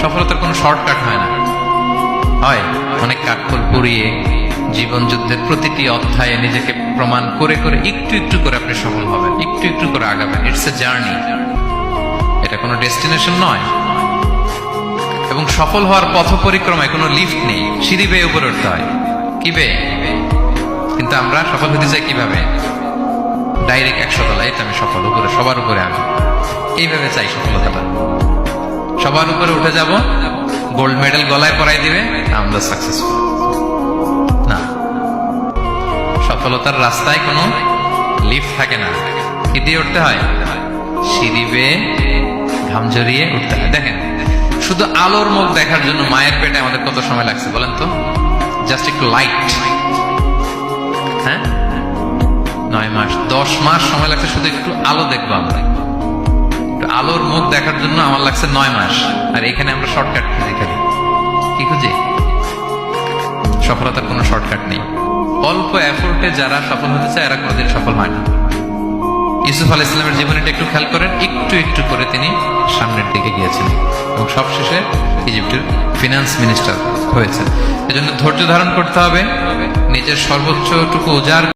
সফলতার কোনো শর্টকাট হয় না, হয় অনেক কাঠখড় পুড়িয়ে জীবন যুদ্ধের প্রতিটি অধ্যায়ে নিজেকে প্রমাণ করে করে একটু একটু করে আপনি সফল হবেন, একটু একটু করে আগাবেন। ইটস এ জার্নি, এটা কোনো ডেস্টিনেশন নয়। এবং সফল হওয়ার পথ পরিক্রমায় কোনো লিফট নেই, সিঁড়ি বেয়ে উপরে উঠতে হয়। কি বেয়ে? কিন্তু আমরা সফল হতে চাই কিভাবে? ডাইরেক্ট 100 তলা, এই তো আমি সফল, উপরে, সবার উপরে আমি, এইভাবে চাই সফলতাটা। সবার উপরে উঠে যাব, গোল্ড মেডেল গলায় পরাই দিবে, আমরা সাকসেসফুল না। সফলতার রাস্তায় কোনো লিফট থাকে না। কি দিয়ে উঠতে হয়? সিঁড়ি বেয়ে ঘাম ঝরিয়ে উঠতে হয়। দেখেন, শুধু আলোর মুখ দেখার জন্য মায়ের পেটে আমাদের কত সময় লাগছে বলেন তো? জাস্ট একটু লাইট, হ্যাঁ, 9 মাস 10 মাস সময় লাগছে শুধু একটু আলো দেখবো আমরা। একটু আলোর মুখ দেখার জন্য আমার লাগছে 9 মাস। আর এখানে আমরা শর্টকাট খুঁজি, খালি কি খুঁজি? সফলতার কোনো শর্টকাট নেই। অল্প এফোর্টে যারা সফল হতে চায় এরা কোনোদিন সফল হয় না। ইউসুফ আলাইহিস সালামের জীবনীটা একটু খেয়াল করেন, একটু একটু করে তিনি সামনের দিকে গিয়েছেন এবং সবশেষে ইজিপ্টের ফিনান্স মিনিস্টার হয়েছেন। এজন্য ধৈর্য ধারণ করতে হবে, নিজের সর্বোচ্চটুকু উজাড়